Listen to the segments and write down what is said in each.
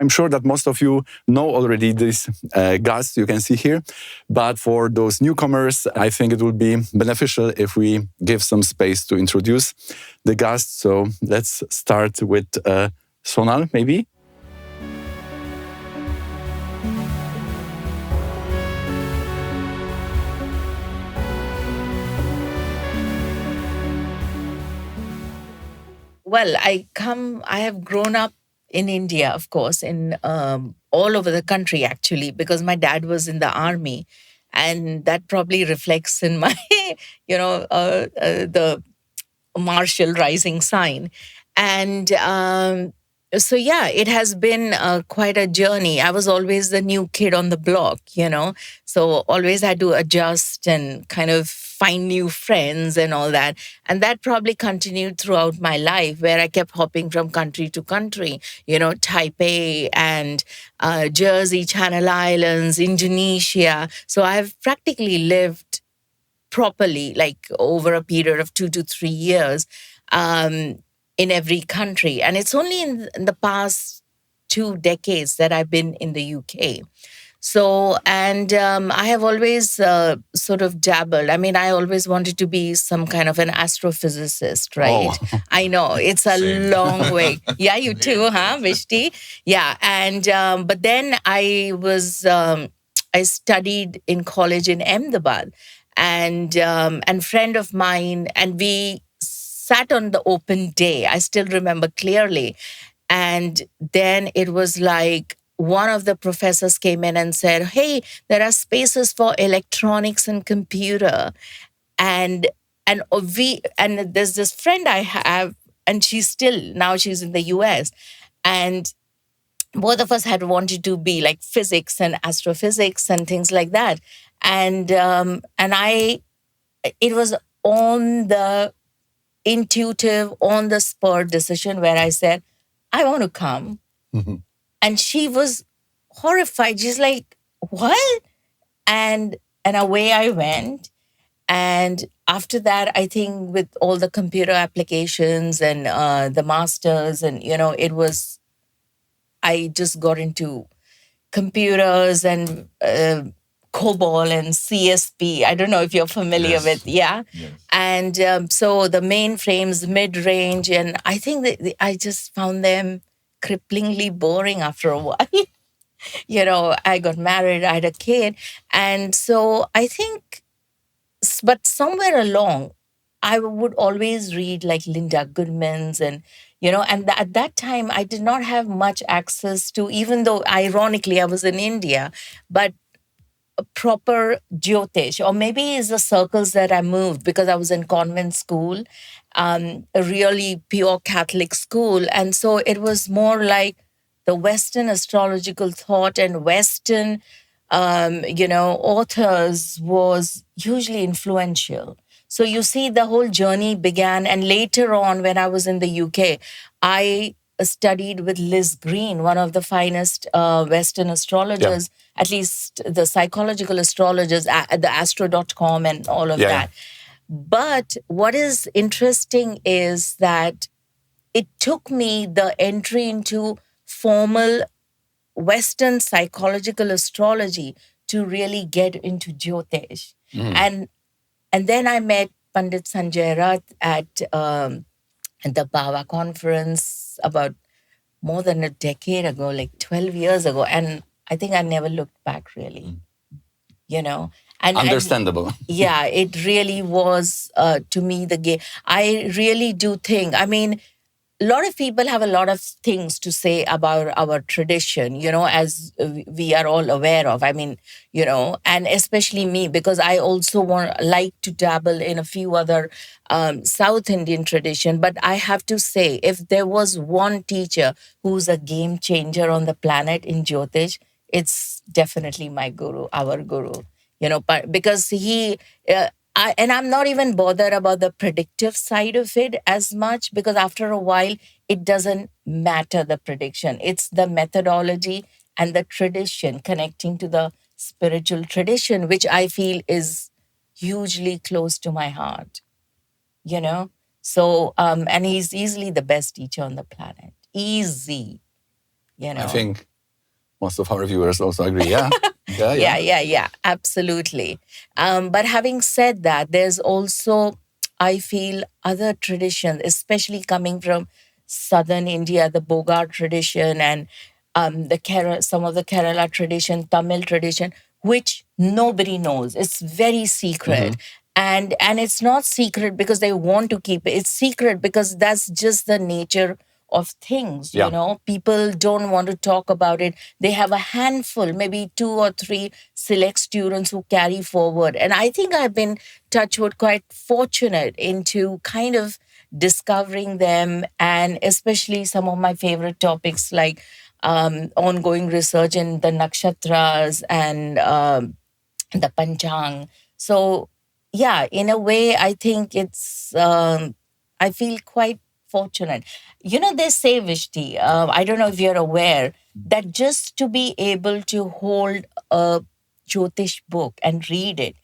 I'm sure that most of you know already this guest you can see here. But for those newcomers, I think it would be beneficial if we give some space to introduce the guest. So let's start with Sonal, maybe. Well, I have grown up in India, of course, in all over the country, actually, because my dad was in the army. And that probably reflects in my, the martial rising sign. And so, yeah, it has been quite a journey. I was always the new kid on the block, so always had to adjust and kind of find new friends and all that. And that probably continued throughout my life, where I kept hopping from country to country, Taipei and Jersey, Channel Islands, Indonesia. So I've practically lived properly, like over a period of 2 to 3 years in every country. And it's only in the past 2 decades that I've been in the UK. So, and I have always sort of dabbled. I mean, I always wanted to be some kind of an astrophysicist, right? Oh. I know, it's a Same. long way. Yeah, you too, huh, Visti? Yeah, and but then I studied in college in Ahmedabad, and friend of mine, and we sat on the open day. I still remember clearly. And then it was like one of the professors came in and said, "Hey, there are spaces for electronics and computer." And there's this friend I have, and she's in the US. And both of us had wanted to be like physics and astrophysics and things like that. And it was on the intuitive, on the spur decision where I said, I want to come. Mm-hmm. And she was horrified. She's like, what? And away I went. And after that, I think with all the computer applications and the masters, and, I just got into computers and COBOL and CSP. I don't know if you're familiar with, yeah. Yes. And so the mainframes, mid-range, and I think that I just found them cripplingly boring after a while. I got married, I had a kid. And so I think, but somewhere along, I would always read like Linda Goodman's and at that time, I did not have much access to, even though ironically I was in India, but a proper Jyotish, or maybe it's the circles that I moved because I was in convent school, a really pure Catholic school. And so it was more like the Western astrological thought and Western, authors was hugely influential. So you see, the whole journey began. And later on, when I was in the UK, I studied with Liz Green, one of the finest Western astrologers, at least the psychological astrologers, the astro.com and all of that. But what is interesting is that it took me the entry into formal Western psychological astrology to really get into Jyotish. And then I met Pandit Sanjay Rath at the Bhava conference about more than a decade ago, like 12 years ago. And I think I never looked back, really. And Understandable. Yeah, it really was, to me, the game. I really do think, I mean, a lot of people have a lot of things to say about our tradition, as we are all aware of. I mean, and especially me, because I also like to dabble in a few other South Indian tradition. But I have to say, if there was one teacher who's a game changer on the planet in Jyotish, it's definitely my guru, our guru, but because he... and I'm not even bothered about the predictive side of it as much, because after a while, it doesn't matter the prediction. It's the methodology and the tradition, connecting to the spiritual tradition, which I feel is hugely close to my heart, So, and he's easily the best teacher on the planet. Easy, I think most of our viewers also agree. Yeah. Yeah, absolutely. But having said that, there's also, I feel, other traditions, especially coming from southern India, the Bogart tradition and some of the Kerala tradition, Tamil tradition, which nobody knows. It's very secret. And it's not secret because they want to keep it. It's secret because that's just the nature of things. Yeah. You know, people don't want to talk about it. They have a handful, maybe 2 or 3 select students who carry forward. And I think I've been, touchwood, quite fortunate into kind of discovering them, and especially some of my favorite topics like ongoing research in the nakshatras and the panchang. So yeah, in a way, I think it's, I feel quite fortunate. You know, they say, Vishti, I don't know if you're aware, that just to be able to hold a Jyotish book and read it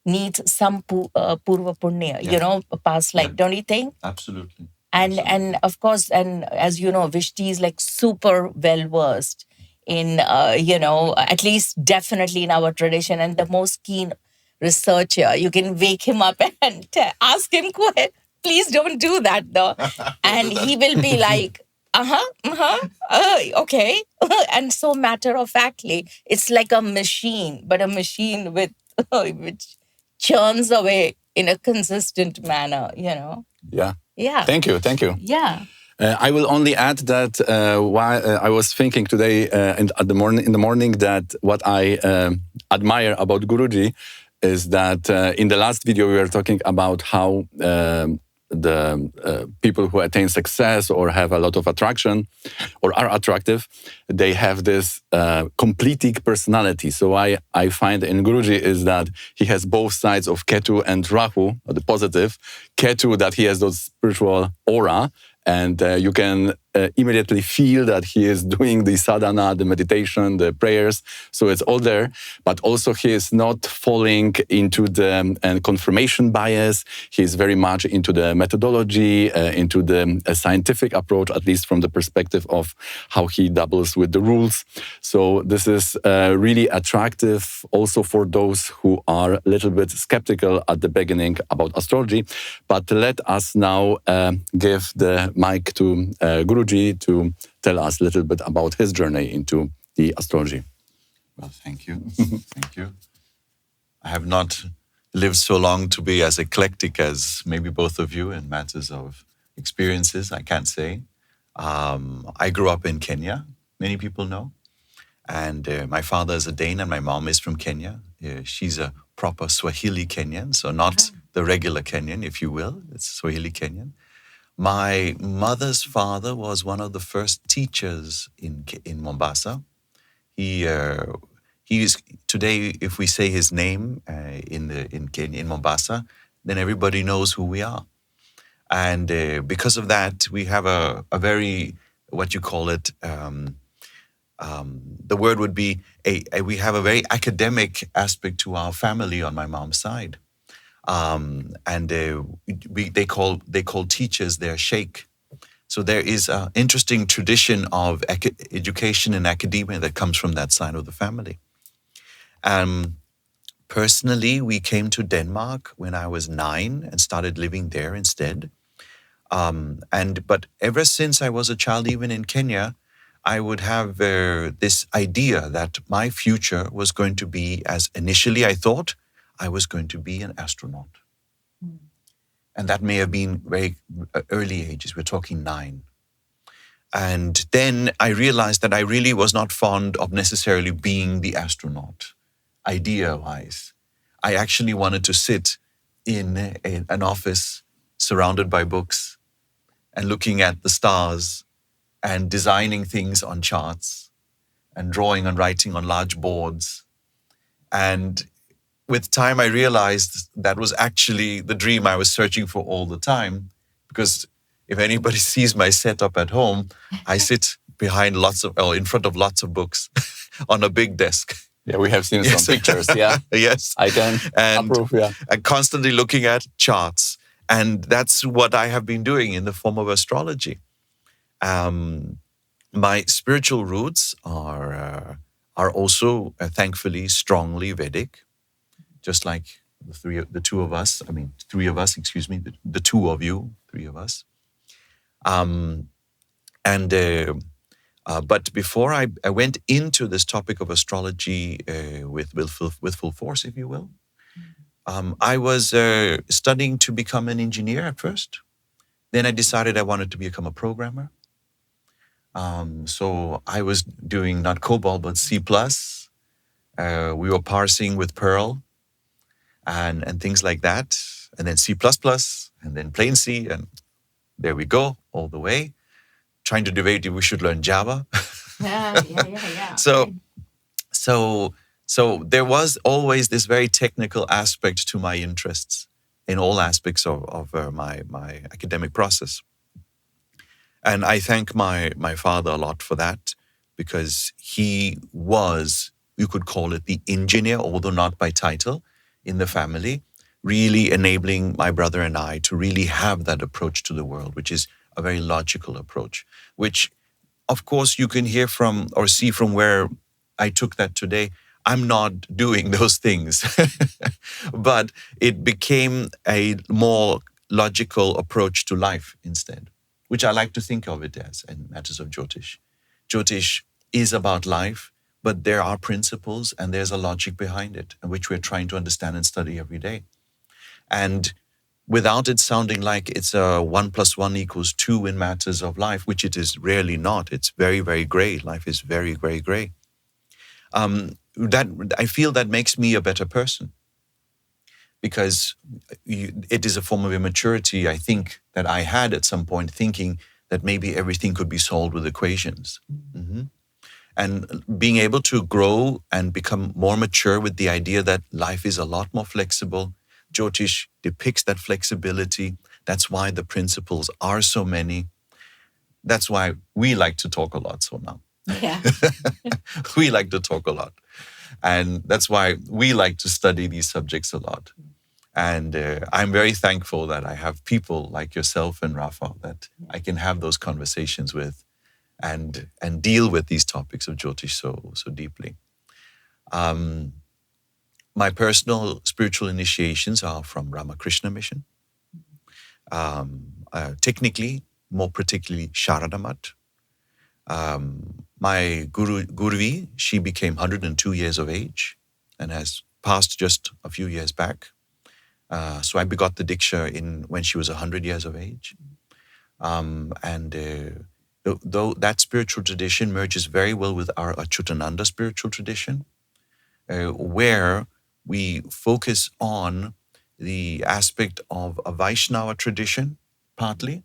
needs some purva punya, you know, a past life, don't you think? Absolutely. And of course, and as you know, Vishti is like super well versed in, you know, at least definitely in our tradition, and the most keen researcher. You can wake him up and ask him, please don't do that though. And he will be like, okay. And so matter of factly, it's like a machine, but a machine with which churns away in a consistent manner, you know? Yeah. Yeah. Thank you. Yeah. I will only add that I was thinking today in the morning that what I admire about Guruji is that in the last video we were talking about how the people who attain success or have a lot of attraction or are attractive, they have this completing personality. So I find in Guruji is that he has both sides of Ketu and Rahu, the positive. Ketu, that he has those spiritual aura, and you can immediately feel that he is doing the sadhana, the meditation, the prayers. So it's all there. But also he is not falling into the confirmation bias. He is very much into the methodology, into the scientific approach, at least from the perspective of how he doubles with the rules. So this is really attractive also for those who are a little bit skeptical at the beginning about astrology. But let us now give the mic to Guruji to tell us a little bit about his journey into the astrology. Well, thank you. Thank you. I have not lived so long to be as eclectic as maybe both of you in matters of experiences, I can't say. I grew up in Kenya, many people know. And my father is a Dane and my mom is from Kenya. She's a proper Swahili Kenyan, so not the regular Kenyan, if you will. It's Swahili Kenyan. My mother's father was one of the first teachers in Mombasa. He is today. If we say his name in Mombasa, then everybody knows who we are. And because of that, we have a very, what you call it. The word would be we have a very academic aspect to our family on my mom's side. And they call teachers their sheikh. So there is an interesting tradition of education and academia that comes from that side of the family. Personally, we came to Denmark when I was 9 and started living there instead. But ever since I was a child, even in Kenya, I would have this idea that my future was going to be, as initially I thought, I was going to be an astronaut. And that may have been very early ages. We're talking 9. And then I realized that I really was not fond of necessarily being the astronaut, idea-wise. I actually wanted to sit in an office surrounded by books and looking at the stars and designing things on charts and drawing and writing on large boards. And with time, I realized that was actually the dream I was searching for all the time. Because if anybody sees my setup at home, I sit in front of lots of books on a big desk. Yeah, we have seen some pictures. Yeah, yes, I can approve. Yeah, and constantly looking at charts, and that's what I have been doing in the form of astrology. My spiritual roots are are also, thankfully, strongly Vedic, just like the two of us. I mean, three of us. Excuse me, the two of you, three of us. And but before I went into this topic of astrology with full force, if you will, I was studying to become an engineer at first. Then I decided I wanted to become a programmer. So I was doing not COBOL, but C+. We were parsing with Perl and things like that. And then C++, and then plain C. And there we go, all the way. Trying to debate if we should learn Java. Yeah. So, so there was always this very technical aspect to my interests in all aspects of my academic process. And I thank my father a lot for that, because he was, you could call it the engineer, although not by title, in the family, really enabling my brother and I to really have that approach to the world, which is a very logical approach, which, of course, you can hear from or see from where I took that today. I'm not doing those things, but it became a more logical approach to life instead, which I like to think of it as in matters of Jyotish. Jyotish is about life, but there are principles and there's a logic behind it, which we're trying to understand and study every day. And without it sounding like it's a 1 + 1 = 2 in matters of life, which it is rarely not. It's very, very gray. Life is very, very gray. That I feel that makes me a better person, because it is a form of immaturity, I think, that I had at some point, thinking that maybe everything could be solved with equations. Mm-hmm. And being able to grow and become more mature with the idea that life is a lot more flexible. Jyotish depicts that flexibility. That's why the principles are so many. That's why we like to talk a lot, Sonal. Yeah. We like to talk a lot. And that's why we like to study these subjects a lot. And I'm very thankful that I have people like yourself and Rafa that I can have those conversations with and deal with these topics of Jyotish so deeply. My personal spiritual initiations are from Ramakrishna Mission. Technically, more particularly Sharada Math. My Guruvi, she became 102 years of age and has passed just a few years back. So I begot the Diksha when she was 100 years of age. Though that spiritual tradition merges very well with our Achyutananda spiritual tradition, where we focus on the aspect of a Vaishnava tradition, partly,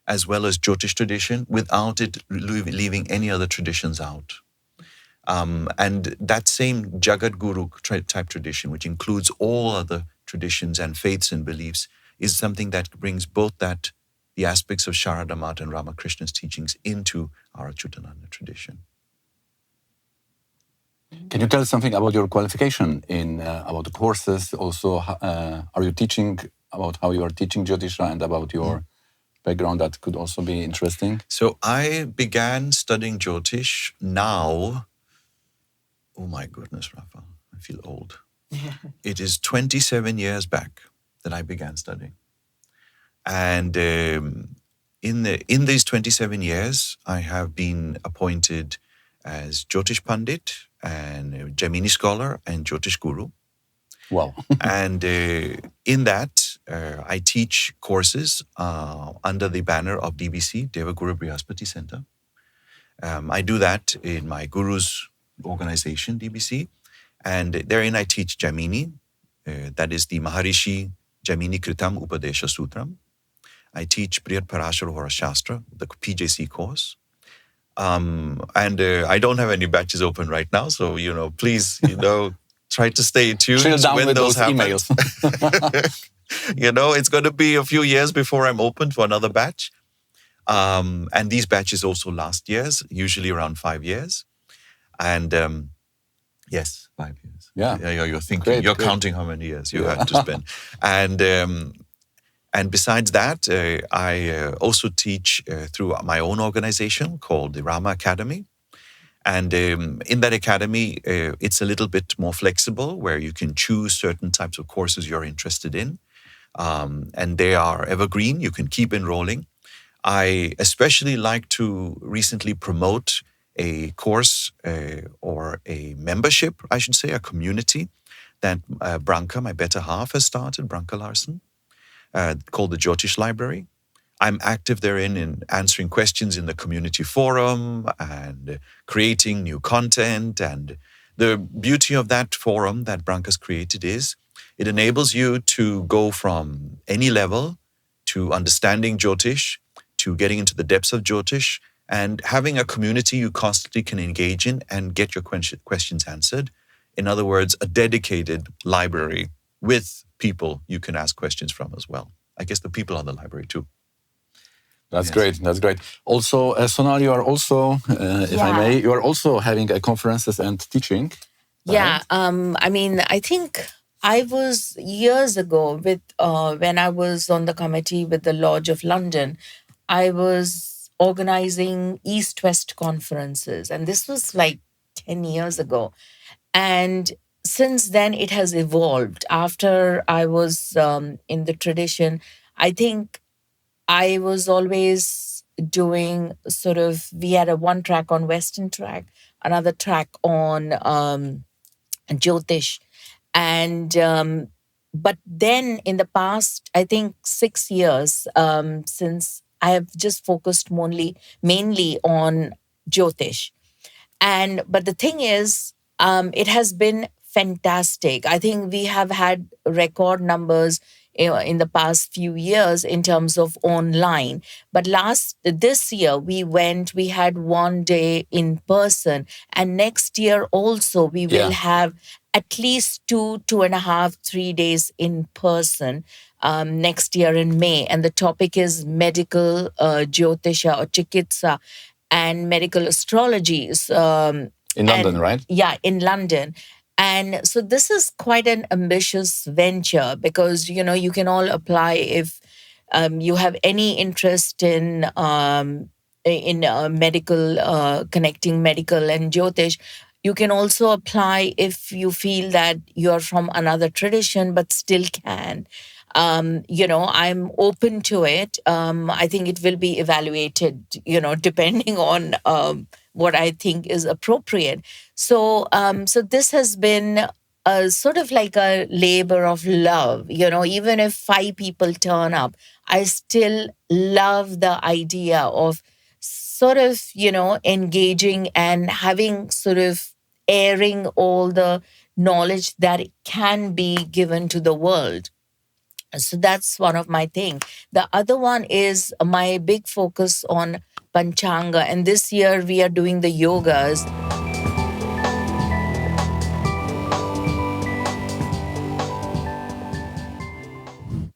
as well as Jyotish tradition, without it leaving any other traditions out. And that same Jagat Guru type tradition, which includes all other traditions and faiths and beliefs, is something that brings both the aspects of Sharada Math and Ramakrishna's teachings into our Achyutananda tradition. Can you tell us something about your qualification about the courses? Also, are you teaching about how you are teaching Jyotisha and about your background? That could also be interesting. So I began studying Jyotish now. Oh my goodness, Rafa, I feel old. It is 27 years back that I began studying. And in these 27 years, I have been appointed as Jyotish Pandit and Jaimini scholar and Jyotish Guru. Wow. And in that, I teach courses under the banner of DBC, Devaguru Brihaspati Center. I do that in my Guru's organization, DBC. And therein I teach Jaimini, that is the Maharishi Jaimini Kritam Upadesha Sutram. I teach Priyat Parashara Hora Shastra, the PJC course. And I don't have any batches open right now, so, please, try to stay tuned when those happen. Emails. It's going to be a few years before I'm open for another batch. And these batches also last years, usually around 5 years. And yes, 5 years. Yeah. You're thinking, you're counting how many years you had to spend. And besides that, I also teach through my own organization called the Rama Academy. And in that academy, it's a little bit more flexible, where you can choose certain types of courses you're interested in. And they are evergreen. You can keep enrolling. I especially like to recently promote a course or a membership, I should say, a community that Branka, my better half, has started, Branka Larsen, called the Jyotish Library. I'm active therein in answering questions in the community forum and creating new content. And the beauty of that forum that Branka's created is it enables you to go from any level to understanding Jyotish, to getting into the depths of Jyotish, and having a community you constantly can engage in and get your questions answered. In other words, a dedicated library with people you can ask questions from as well. I guess the people are the library too. That's great. That's great. Also, Sonal, you are also, if I may, you are also having conferences and teaching. Yeah. I mean, I think I was years ago with when I was on the committee with the Lodge of London, I was organizing East-West conferences, and this was like 10 years ago. And since then, it has evolved. After I was in the tradition, I think I was always doing sort of, we had a one track on Western track, another track on Jyotish. And, but then in the past, I think 6 years, since I have just focused mainly on Jyotish. But the thing is, it has been fantastic. I think we have had record numbers in the past few years in terms of online. But this year we had one day in person, and next year also we will have at least 2.5, 3 days in person. Next year in May, and the topic is medical Jyotisha or Chikitsa and medical astrologies. In London, right? Yeah, in London. And so this is quite an ambitious venture because, you can all apply if you have any interest in medical, connecting medical and Jyotish. You can also apply if you feel that you're from another tradition but still can. I'm open to it. I think it will be evaluated, depending on what I think is appropriate. So this has been a sort of like a labor of love. Even if 5 people turn up, I still love the idea of sort of, engaging and having sort of airing all the knowledge that can be given to the world. So that's one of my thing. The other one is my big focus on Panchanga. And this year we are doing the yogas